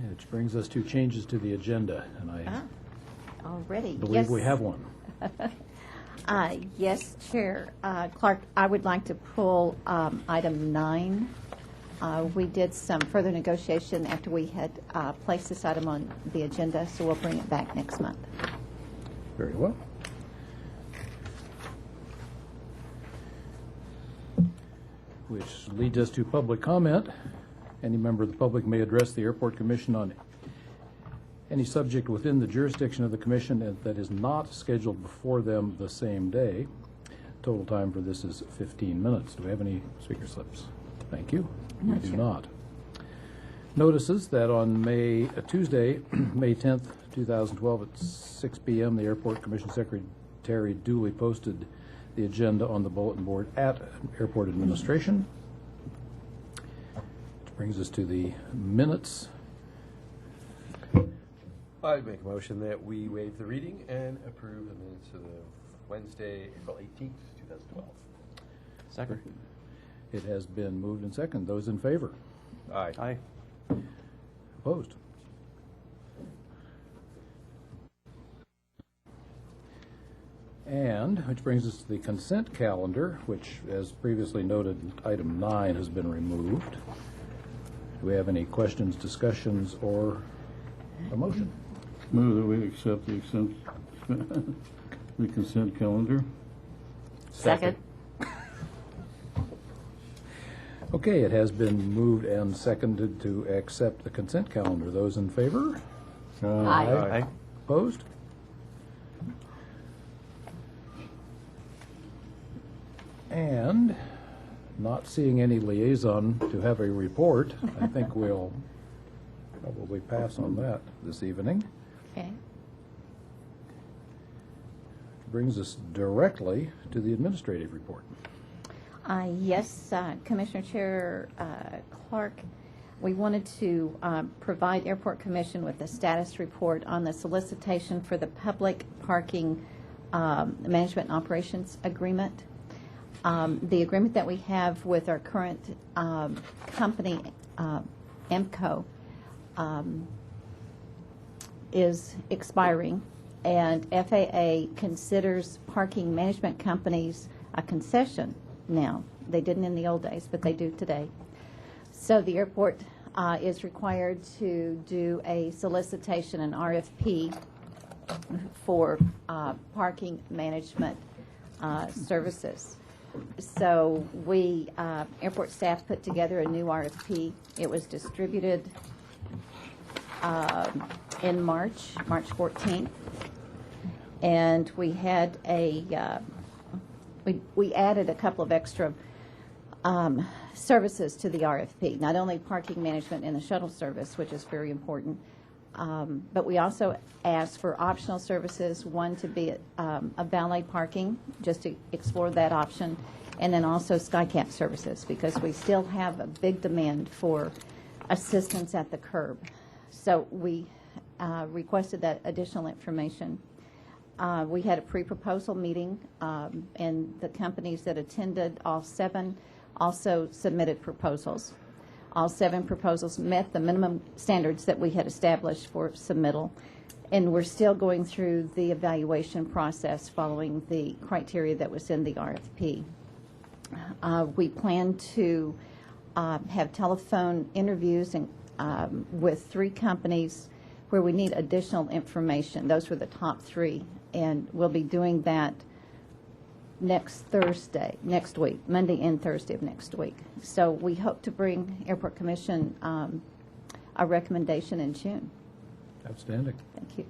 Which brings us to changes to the agenda, and I Already. believe Yes. we have one. Yes, Chair. Clark, I would like to pull item 9. We did some further negotiation after we had placed this item on the agenda, so we'll bring it back next month. Very well. Which leads us to public comment. Any member of the public may address the Airport Commission on any subject within the jurisdiction of the Commission that is not scheduled before them the same day. Total time for this is 15 minutes. Do we have any speaker slips? Thank you. We do not. Notices that on Tuesday, May 10th, 2012 at 6 p.m., the Airport Commission Secretary duly posted the agenda on the bulletin board at Airport Administration. Which brings us to the minutes. I'd make a motion that we waive the reading and approve the minutes of the Wednesday, April 18th, 2012. Second. It has been moved and seconded. Those in favor? Aye. Aye. Opposed? And which brings us to the consent calendar, which, as previously noted, item 9 has been removed. Do we have any questions, discussions, or a motion? Move that we accept the consent calendar. Second. Okay, it has been moved and seconded to accept the consent calendar. Those in favor? Aye. Aye. Opposed? And not seeing any liaison to have a report, I think we'll probably pass on that this evening. Okay. Brings us directly to the administrative report. Yes, Commissioner Chair Clark, we wanted to provide Airport Commission with a status report on the solicitation for the public parking management and operations agreement. The agreement that we have with our current company, EMCO, is expiring, and FAA considers parking management companies a concession now. They didn't in the old days, but they do today. So the airport is required to do a solicitation, an RFP, for parking management services. So we, airport staff, put together a new RFP. It was distributed in March 14th. And we had we added a couple of extra services to the RFP, not only parking management in the shuttle service, which is very important, but we also asked for optional services, one to be a valet parking, just to explore that option, and then also SkyCap services, because we still have a big demand for assistance at the curb. So we requested that additional information. We had a pre-proposal meeting, and the companies that attended, all 7, also submitted proposals. All 7 proposals met the minimum standards that we had established for submittal, and we're still going through the evaluation process following the criteria that was in the RFP. We plan to have telephone interviews and, with 3 companies where we need additional information. Those were the top 3, and we'll be doing that next week, Monday and Thursday of next week. So we hope to bring Airport Commission a recommendation in June. Outstanding. Thank you.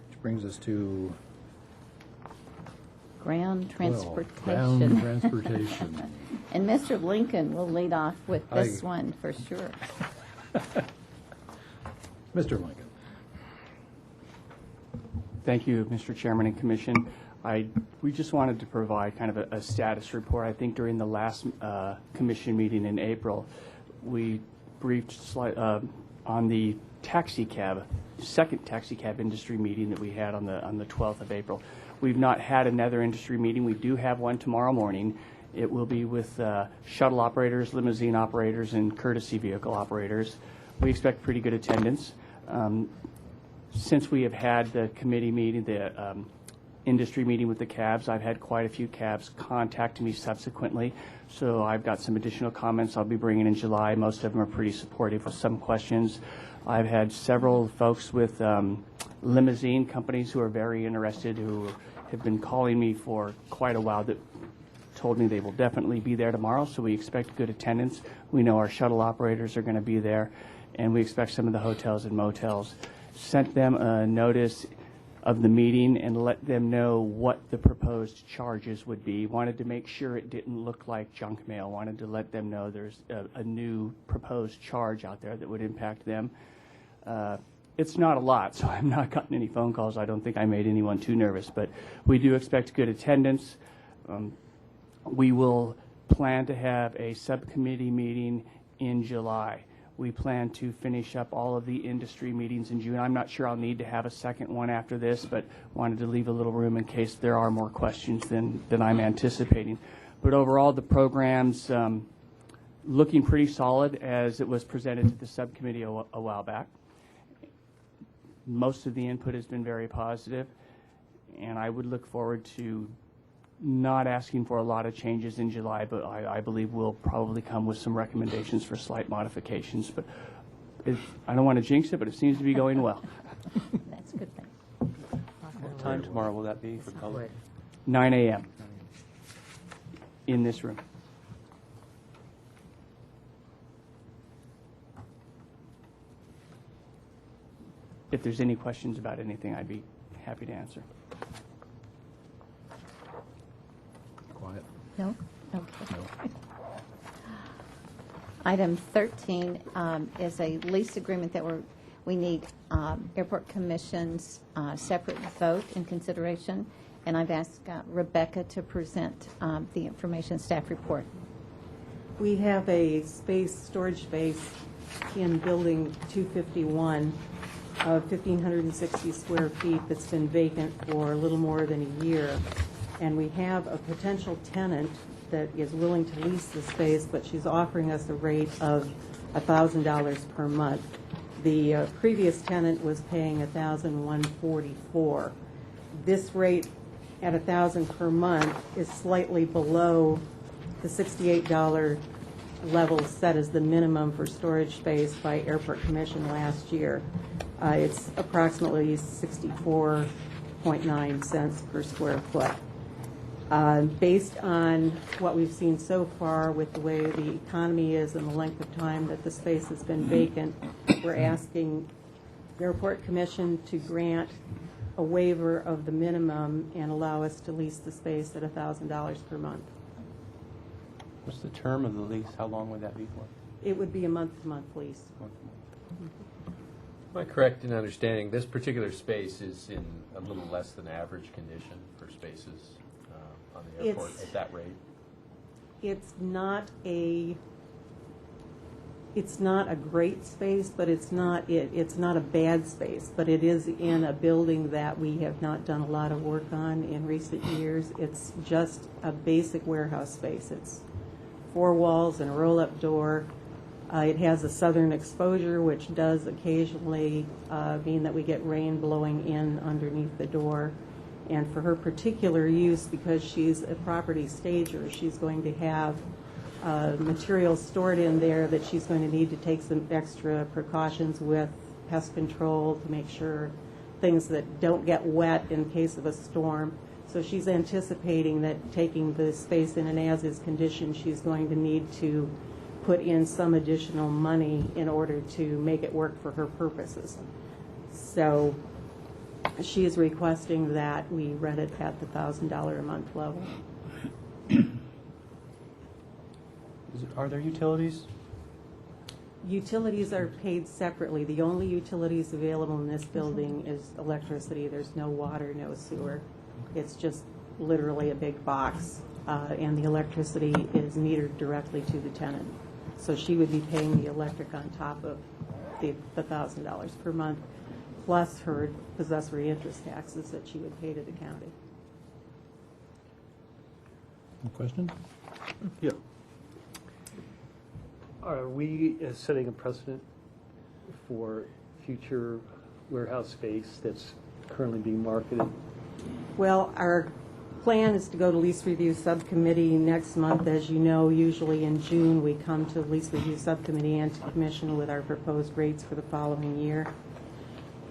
Which brings us to Ground transportation. ground transportation. And Mr. Lincoln will lead off with this one for sure. Mr. Lincoln. Thank you, Mr. Chairman and Commission. We just wanted to provide kind of a status report. I think during the last commission meeting in April, we briefed on the second taxi cab industry meeting that we had on the 12th of April. We've not had another industry meeting. We do have one tomorrow morning, It will be with shuttle operators, limousine operators, and courtesy vehicle operators. We expect pretty good attendance. Since we have had the committee meeting, the industry meeting with the cabs, I've had quite a few cabs contact me subsequently, so I've got some additional comments I'll be bringing in July. Most of them are pretty supportive with some questions. I've had several folks with limousine companies who are very interested, who have been calling me for quite a while, that told me they will definitely be there tomorrow, so we expect good attendance. We know our shuttle operators are going to be there, and we expect some of the hotels and motels. Sent them a notice of the meeting and let them know what the proposed charges would be. Wanted to make sure it didn't look like junk mail. Wanted to let them know there's a new proposed charge out there that would impact them. It's not a lot, so I've not gotten any phone calls. I don't think I made anyone too nervous, but we do expect good attendance. We will plan to have a subcommittee meeting in July. We plan to finish up all of the industry meetings in June. I'm not sure I'll need to have a second one after this, but wanted to leave a little room in case there are more questions than I'm anticipating. But overall, the program's looking pretty solid as it was presented to the subcommittee a while back. Most of the input has been very positive, and I would look forward to not asking for a lot of changes in July, but I believe we'll probably come with some recommendations for slight modifications. But I don't want to jinx it, but it seems to be going well. That's a good thing. What time tomorrow will that be for color? 9 a.m. in this room. If there's any questions about anything, I'd be happy to answer. Quiet. No? Okay. Item 13 is a lease agreement that we need Airport Commission's separate vote in consideration, and I've asked Rebecca to present the information staff report. We have a storage space in Building 251 of 1,560 square feet that's been vacant for a little more than a year. And we have a potential tenant that is willing to lease the space, but she's offering us a rate of $1,000 per month. The previous tenant was paying $1,144. This rate at $1,000 per month is slightly below the $68 level set as the minimum for storage space by Airport Commission last year. It's approximately 64.9 cents per square foot. Based on what we've seen so far with the way the economy is and the length of time that the space has been vacant, we're asking the Airport Commission to grant a waiver of the minimum and allow us to lease the space at $1,000 per month. What's the term of the lease? How long would that be for? It would be a month-to-month lease. Am I correct in understanding this particular space is in a little less than average condition for spaces on the airport at that rate? It's not a great space, but it's not a bad space, but it is in a building that we have not done a lot of work on in recent years. It's just a basic warehouse space. It's 4 walls and a roll-up door. It has a southern exposure, which does occasionally mean that we get rain blowing in underneath the door. And for her particular use, because she's a property stager, she's going to have materials stored in there that she's going to need to take some extra precautions with, pest control to make sure things that don't get wet in case of a storm. So she's anticipating that taking the space in an as-is condition, she's going to need to put in some additional money in order to make it work for her purposes. So she is requesting that we rent it at the $1,000 a month level. Are there utilities? Utilities are paid separately. The only utilities available in this building is electricity. There's no water, no sewer. It's just literally a big box, and the electricity is metered directly to the tenant. So she would be paying the electric on top of the $1,000 per month, plus her possessory interest taxes that she would pay to the county. Any questions? Yeah. Are we setting a precedent for future warehouse space that's currently being marketed? Well, our plan is to go to lease review subcommittee next month. As you know, usually in June, we come to lease review subcommittee and to commission with our proposed rates for the following year.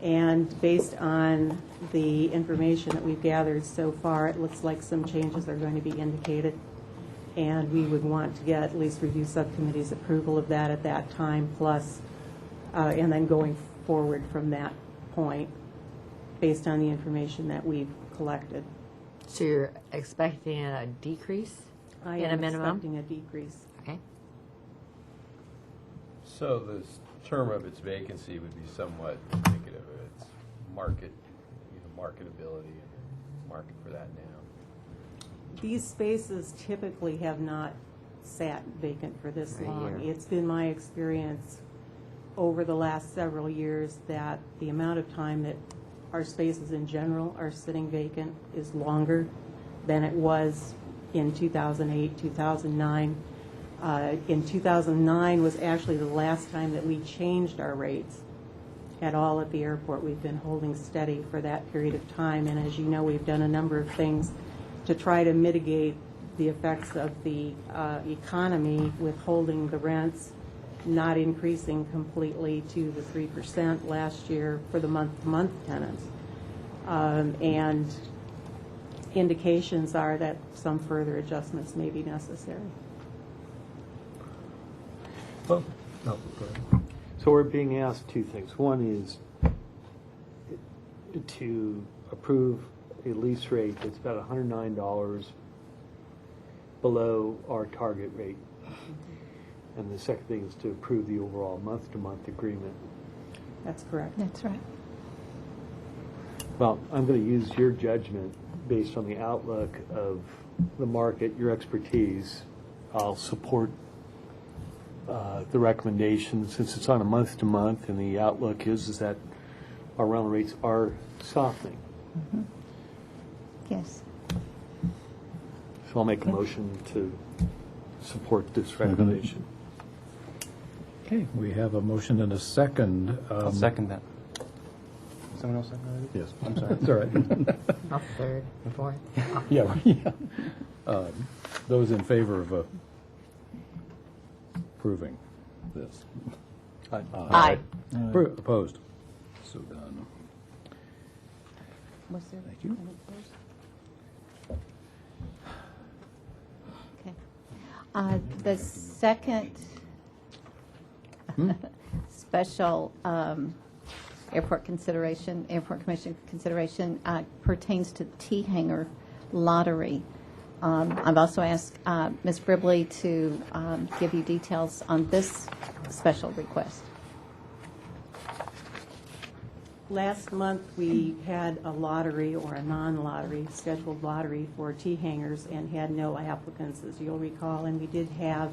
And based on the information that we've gathered so far, it looks like some changes are going to be indicated. And we would want to get lease review subcommittee's approval of that at that time, plus, and then going forward from that point, based on the information that we've collected. So you're expecting a decrease I in a am minimum? expecting a decrease. Okay. So the term of its vacancy would be somewhat indicative of its market, marketability and market for that now. These spaces typically have not sat vacant for this For a long. year. It's been my experience over the last several years that the amount of time that our spaces in general are sitting vacant is longer than it was in 2008, 2009. In 2009 was actually the last time that we changed our rates at all at the airport. We've been holding steady for that period of time, and as you know, we've done a number of things to try to mitigate the effects of the economy, withholding the rents, not increasing completely to the 3% last year for the month-to-month tenants. And indications are that some further adjustments may be necessary. So we're being asked two things. One is to approve a lease rate that's about $109 below our target rate. And the second thing is to approve the overall month-to-month agreement. That's correct. That's right. Well, I'm going to use your judgment based on the outlook of the market, your expertise. I'll support the recommendation since it's on a month-to-month, and the outlook is that our rental rates are softening. Yes. So I'll make a motion to support this recommendation. Okay, we have a motion and a second. I'll second that. Someone else second that? Yes. I'm sorry. That's all right. Up third, fourth. Yeah. Those in favor of approving this? Aye. Opposed? So done. Was there Thank you. Okay. The second special airport commission consideration pertains to the T-Hanger lottery. I've also asked Ms. Bribley to give you details on this special request. Last month, we had a lottery or a non-lottery, scheduled lottery for T-hangers and had no applicants, as you'll recall, and we did have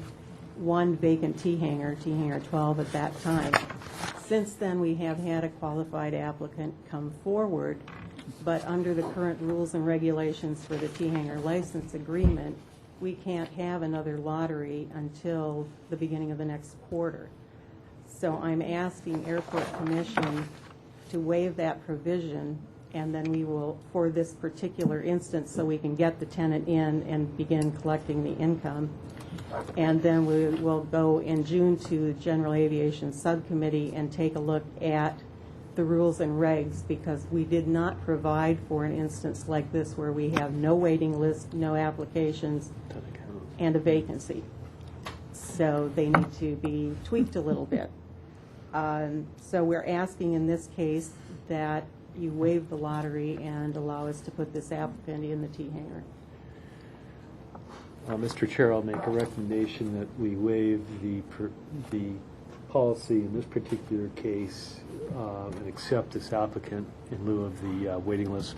one vacant T-hanger, T-hanger 12 at that time. Since then, we have had a qualified applicant come forward, but under the current rules and regulations for the T-hanger license agreement, we can't have another lottery until the beginning of the next quarter. So I'm asking Airport Commission to waive that provision, and then we will, for this particular instance, so we can get the tenant in and begin collecting the income. And then we will go in June to the General Aviation Subcommittee and take a look at the rules and regs, because we did not provide for an instance like this where we have no waiting list, no applications, and a vacancy. So they need to be tweaked a little bit. So we're asking in this case that you waive the lottery and allow us to put this applicant in the T-hanger. Mr. Chair, I'll make a recommendation that we waive the policy in this particular case and accept this applicant in lieu of the waiting list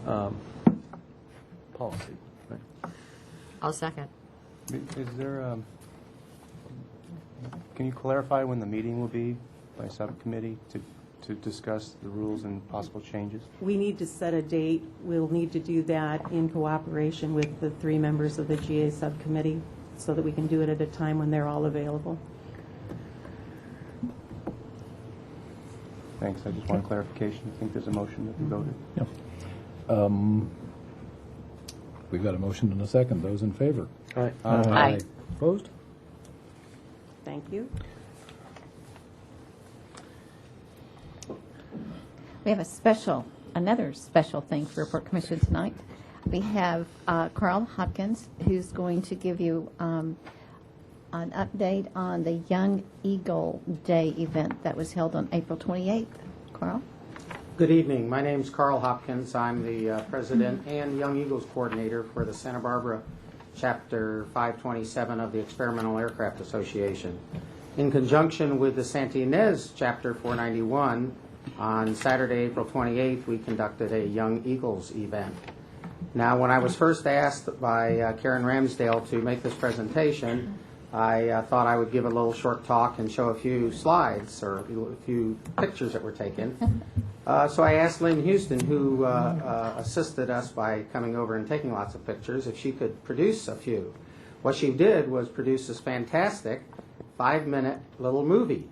policy. Right? I'll second. Is there, can you clarify when the meeting will be by subcommittee to to discuss the rules and possible changes? We need to set a date. We'll need to do that in cooperation with the 3 members of the GA subcommittee so that we can do it at a time when they're all available. Thanks. I just want clarification. I think there's a motion that we voted. We've got a motion and a second. Those in favor? Aye. Aye. Opposed? Thank you. We have another special thing for Report Commission tonight. We have Carl Hopkins, who's going to give you an update on the Young Eagle Day event that was held on April 28th. Carl? Good evening. My name's Carl Hopkins. I'm the president and Young Eagles coordinator for the Santa Barbara Chapter 527 of the Experimental Aircraft Association. In conjunction with the Santa Ynez Chapter 491, on Saturday, April 28th, we conducted a Young Eagles event. Now, when I was first asked by Karen Ramsdale to make this presentation, I thought I would give a little short talk and show a few slides or a few pictures that were taken. So I asked Lynn Houston, who assisted us by coming over and taking lots of pictures, if she could produce a few. What she did was produce this fantastic 5-minute little movie.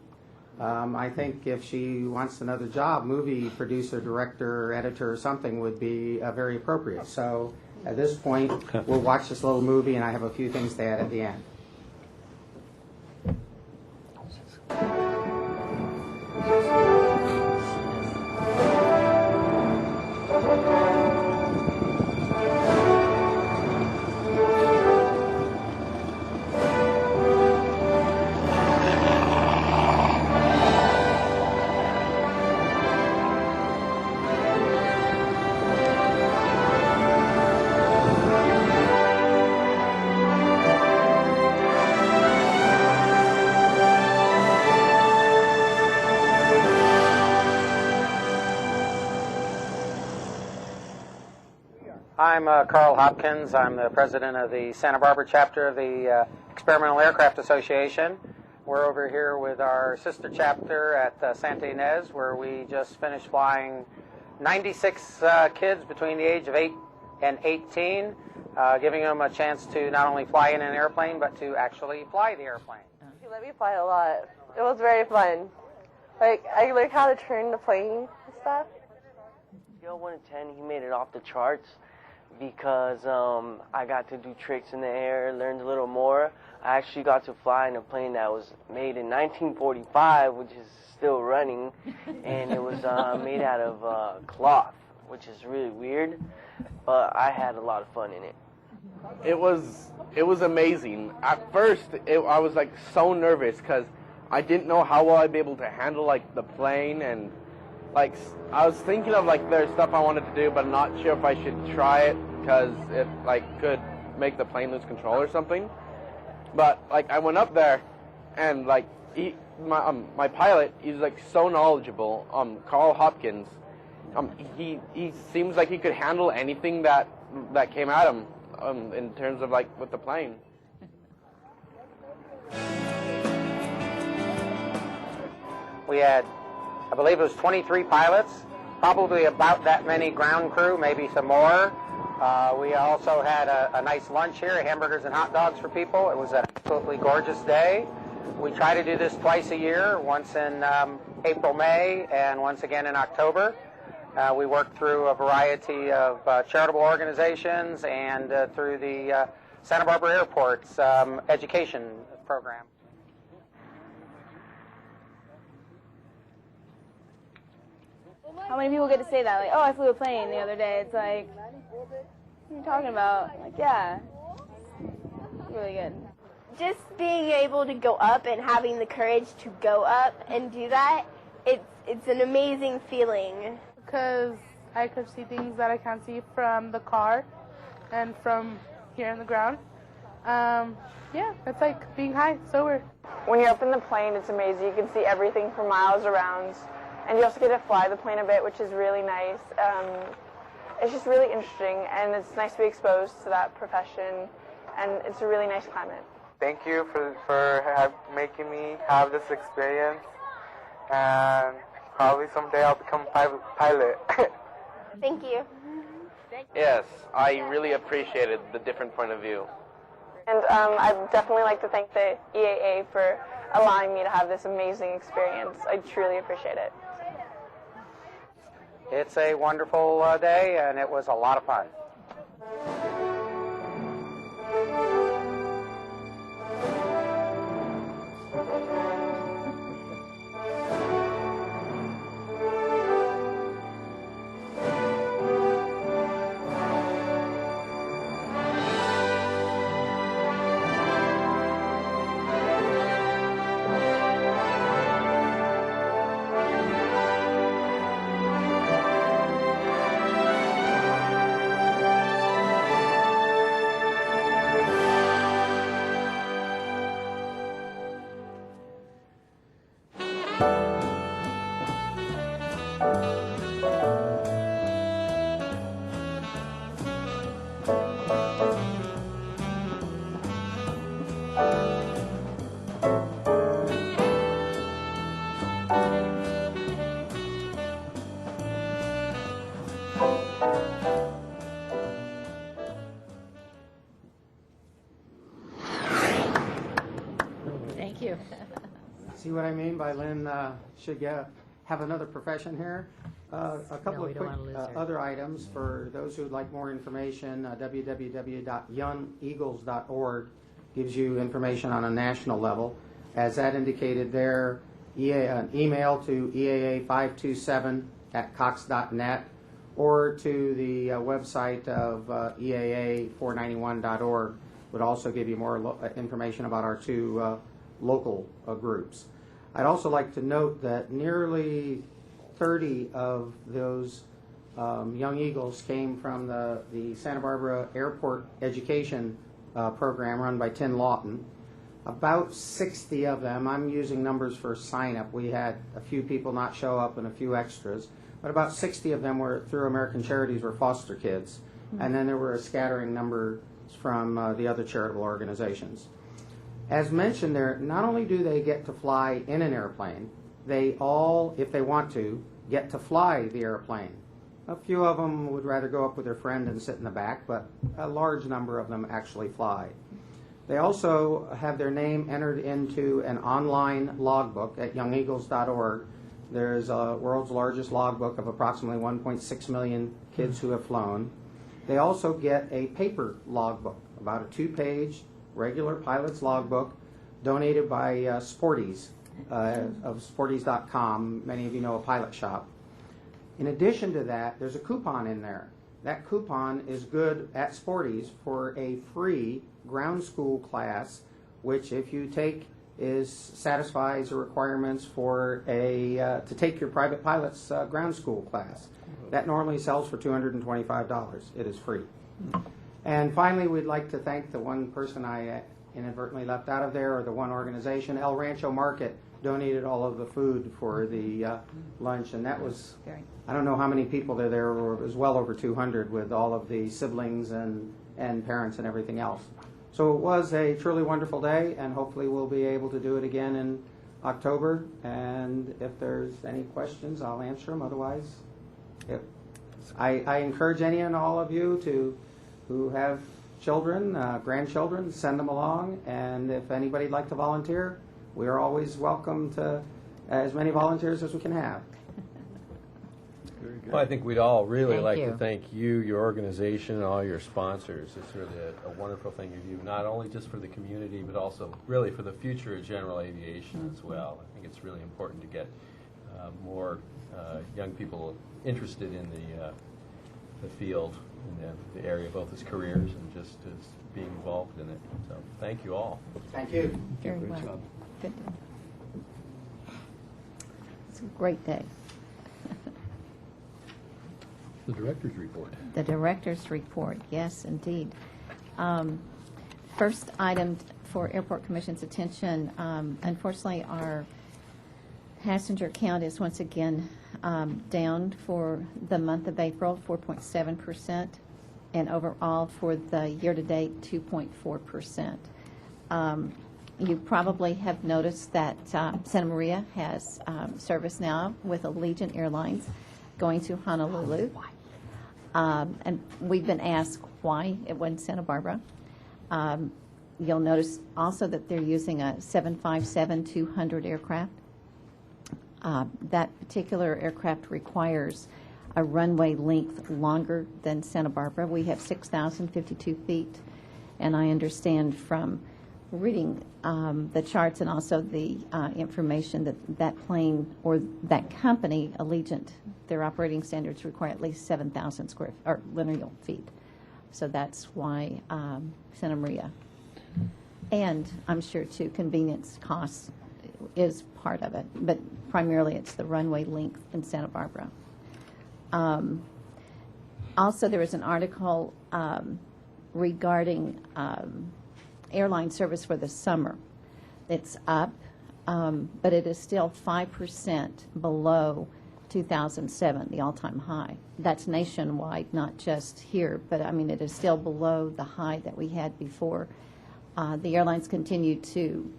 I think if she wants another job, movie producer, director, editor, or something would be very appropriate. So at this point, we'll watch this little movie, and I have a few things to add at the end. I'm Carl Hopkins. I'm the president of the Santa Barbara chapter of the Experimental Aircraft Association. We're over here with our sister chapter at Santa Ynez, where we just finished flying 96 kids between the age of 8 and 18, giving them a chance to not only fly in an airplane, but to actually fly the airplane. He let me fly a lot. It was very fun. Like, I learned how to turn the plane and stuff. Scale 1 to 10, he made it off the charts because I got to do tricks in the air, learned a little more. I actually got to fly in a plane that was made in 1945, which is still running, and it was made out of cloth, which is really weird, but I had a lot of fun in it. It was amazing. At first, I was like so nervous because I didn't know how well I'd be able to handle like the plane, and like I was thinking of like there's stuff I wanted to do, but I'm not sure if I should try it because it like could make the plane lose control or something. But like I went up there, and like my pilot, he's like so knowledgeable. Carl Hopkins, he seems like he could handle anything that came at him in terms of like with the plane. We had, I believe it was 23 pilots, probably about that many ground crew, maybe some more. We also had a nice lunch here, hamburgers and hot dogs for people. It was an absolutely gorgeous day. We try to do this twice a year, once in April, May, and once again in October. We work through a variety of charitable organizations and through the Santa Barbara Airport's education program. How many people get to say that? Like, oh, I flew a plane the other day. It's like, what are you talking about? Like, yeah, it's really good. Just being able to go up and having the courage to go up and do that, it's an amazing feeling. Because I could see things that I can't see from the car and from here on the ground. Yeah, it's like being high, sober. When you're up in the plane, it's amazing. You can see everything for miles around. And you also get to fly the plane a bit, which is really nice. It's just really interesting, and it's nice to be exposed to that profession, and it's a really nice climate. Thank you for making me have this experience, and Probably someday I'll become a pilot. Thank you. Yes, I really appreciated the different point of view. And I'd definitely like to thank the EAA for allowing me to have this amazing experience. I truly appreciate it. It's a wonderful day, and it was a lot of fun. Thank you. See what I mean by Lynn should have another profession here? A couple we of don't quick wanna lose her. other items for those who would like more information. www.youngeagles.org gives you information on a national level. As that indicated there, an email to EAA527@cox.net or to the website of EAA491.org would also give you more information about our two local groups. I'd also like to note that nearly 30 of those Young Eagles came from the Santa Barbara Airport Education program run by Tim Lawton. About 60 of them, I'm using numbers for sign-up. We had a few people not show up and a few extras, but about 60 of them were through American Charities were foster kids. And then there were a scattering number from the other charitable organizations. As mentioned there, not only do they get to fly in an airplane, they all, if they want to, get to fly the airplane. A few of them would rather go up with their friend and sit in the back, but a large number of them actually fly. They also have their name entered into an online logbook at youngeagles.org. There's a world's largest logbook of approximately 1.6 million kids who have flown. They also get a paper logbook, about a 2-page regular pilot's logbook donated by Sporties of Sporties.com. Many of you know a pilot shop. In addition to that, there's a coupon in there. That coupon is good at Sporties for a free ground school class, which if you take satisfies the requirements for to take your private pilot's ground school class. That normally sells for $225. It is free. And finally, we'd like to thank the one person I inadvertently left out of there, or the one organization. El Rancho Market donated all of the food for the lunch, and that was, I don't know how many people there were. It was well over 200 with all of the siblings and parents and everything else. So it was a truly wonderful day, and hopefully we'll be able to do it again in October. And if there's any questions, I'll answer them. Otherwise, I encourage any and all of you who have children, grandchildren, send them along. And if anybody'd like to volunteer, we are always welcome to as many volunteers as we can have. Well, I think we'd all really Thank like you. to thank you, your organization, and all your sponsors. It's really a wonderful thing you do, not only just for the community, but also really for the future of general aviation as well. I think it's really important to get more young people interested in the field, in the area, both as careers and just as being involved in it. So thank you all. Thank you. Very Great well. job. Good day. It's a great day. The director's report. The director's report, yes, indeed. First item for Airport Commission's attention, unfortunately, our passenger count is once again down for the month of April, 4.7%, and overall for the year-to-date, 2.4%. You probably have noticed that Santa Maria has service now with Allegiant Airlines going to Honolulu. And we've been asked why it wasn't Santa Barbara. You'll notice also that they're using a 757-200 aircraft. That particular aircraft requires a runway length longer than Santa Barbara. We have 6,052 feet, and I understand from reading the charts and also the information that that plane or that company, Allegiant, their operating standards require at least 7,000 linear feet. So that's why Santa Maria. And I'm sure, too, convenience costs is part of it, but primarily it's the runway length in Santa Barbara. Also, there was an article regarding airline service for the summer. It's up, but it is still 5% below 2007, the all-time high. That's nationwide, not just here, but I mean, it is still below the high that we had before. The airlines continue to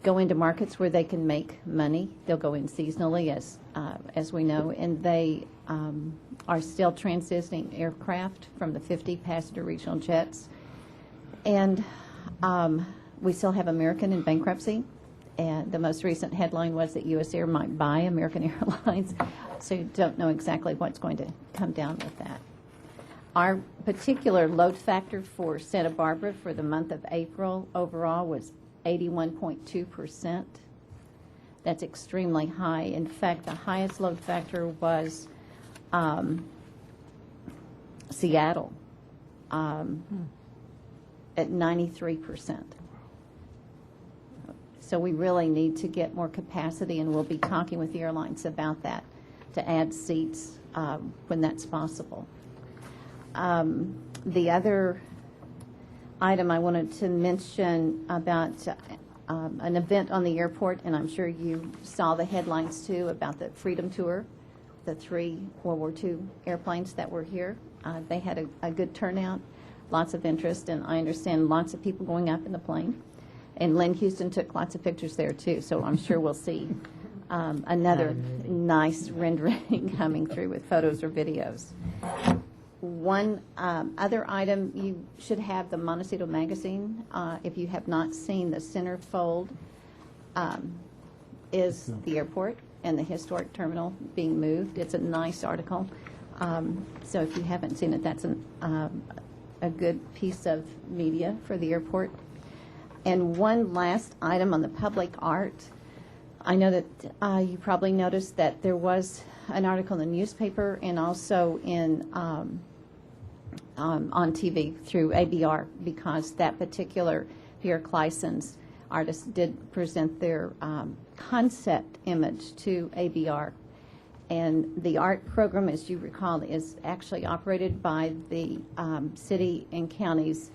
go into markets where they can make money. They'll go in seasonally, as we know, and they are still transitioning aircraft from the 50-passenger regional jets. And we still have American in bankruptcy. And the most recent headline was that U.S. Air might buy American Airlines. So you don't know exactly what's going to come down with that. Our particular load factor for Santa Barbara for the month of April overall was 81.2%. That's extremely high. In fact, the highest load factor was Seattle at 93%. So we really need to get more capacity, and we'll be talking with the airlines about that to add seats when that's possible. The other item I wanted to mention about an event on the airport, and I'm sure you saw the headlines too about the Freedom Tour, the 3 World War II airplanes that were here. They had a good turnout, lots of interest, and I understand lots of people going up in the plane. And Lynn Houston took lots of pictures there too, so I'm sure we'll see another nice rendering coming through with photos or videos. One other item, you should have the Montecito magazine. If you have not seen, the centerfold is the airport and the historic terminal being moved. It's a nice article. So if you haven't seen it, that's a good piece of media for the airport. And one last item on the public art. I know that you probably noticed that there was an article in the newspaper and also in on TV through ABR, because that particular Pierre Clison's artist did present their concept image to ABR. And the art program, as you recall, is actually operated by the city and county's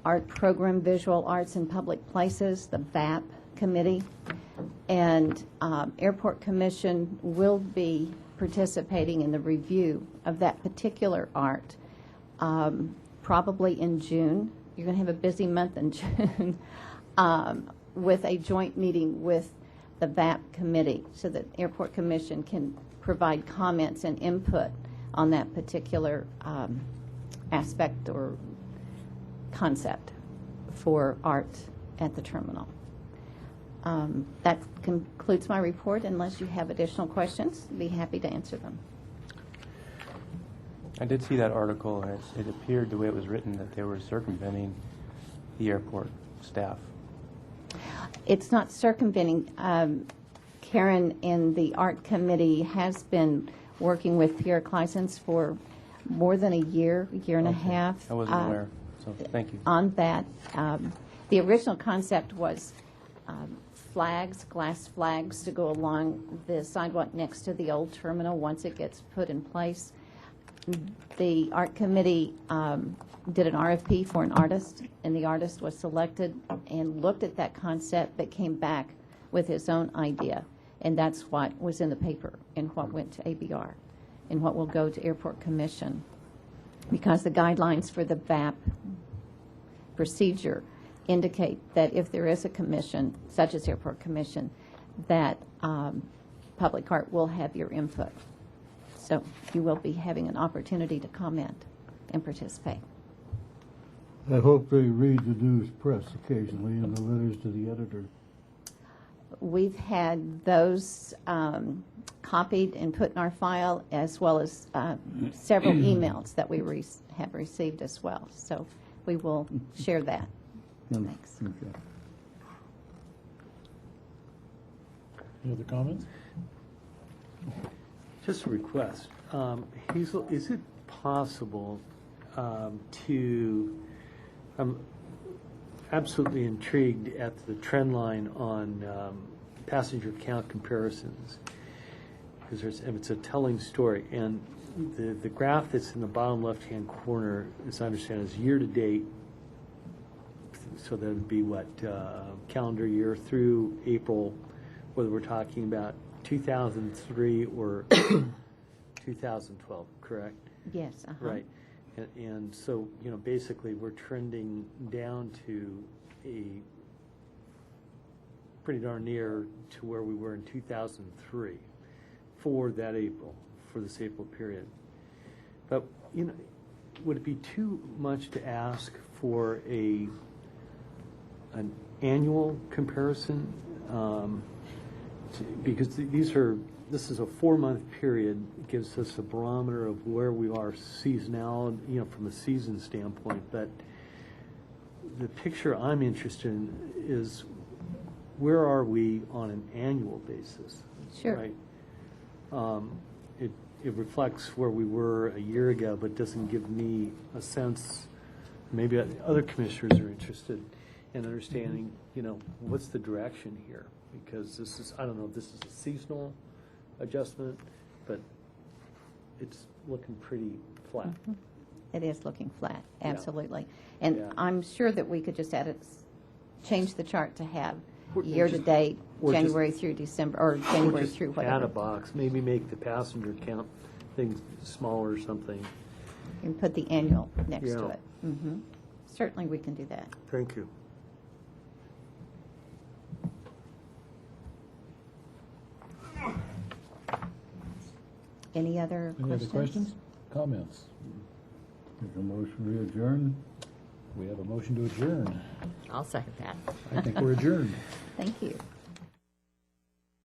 art program, Visual Arts in Public Places, the VAP committee. And Airport Commission will be participating in the review of that particular art probably in June. You're going to have a busy month in June with a joint meeting with the VAP committee so that Airport Commission can provide comments and input on that particular aspect or concept for art at the terminal. That concludes my report. Unless you have additional questions, I'd be happy to answer them. I did see that article, and it appeared the way it was written that they were circumventing the airport staff. It's not circumventing. Karen in the art committee has been working with Pierre Clison's for more than a year and a half. I wasn't aware, so thank you. On that. The original concept was flags, glass flags, to go along the sidewalk next to the old terminal once it gets put in place. The art committee did an RFP for an artist, and the artist was selected and looked at that concept but came back with his own idea. And that's what was in the paper and what went to ABR and what will go to Airport Commission. Because the guidelines for the VAP procedure indicate that if there is a commission, such as Airport Commission, that Public Art will have your input. So you will be having an opportunity to comment and participate. I hope they read the news press occasionally and the letters to the editor. We've had those copied and put in our file, as well as several emails that we have received as well. So we will share that. Thanks. Okay. Any other comments? Just a request. Hazel, is it possible I'm absolutely intrigued at the trend line on passenger count comparisons, because it's a telling story. And the graph that's in the bottom left-hand corner, as I understand, is year-to-date. So that would be what, calendar year through April, whether we're talking about 2003 or 2012, correct? Yes. Right. And so, basically, we're trending down to a pretty darn near to where we were in 2003 for that April, for this April period. But, would it be too much to ask for an annual comparison? Because this is a 4-month period. It gives us a barometer of where we are seasonal, from a season standpoint. But the picture I'm interested in is, where are we on an annual basis? Sure. Right. It reflects where we were a year ago, but doesn't give me a sense. Maybe other commissioners are interested in understanding, what's the direction here? Because this is, I don't know if this is a seasonal adjustment, but it's looking pretty flat. Mm-hmm. It is looking flat, Yeah. absolutely. And Yeah. I'm sure that we could just change the chart to have Or year-to-date, or just- January through December, or January Or just through add whatever. a box, maybe make the passenger count things smaller or something. And put the annual next to Yeah. it. Mhm. Certainly, we can do that. Thank you. Any other Any questions? other questions? Comments? Make a motion we adjourn. We have a motion to adjourn. I'll second that. I think we're adjourned. Thank you.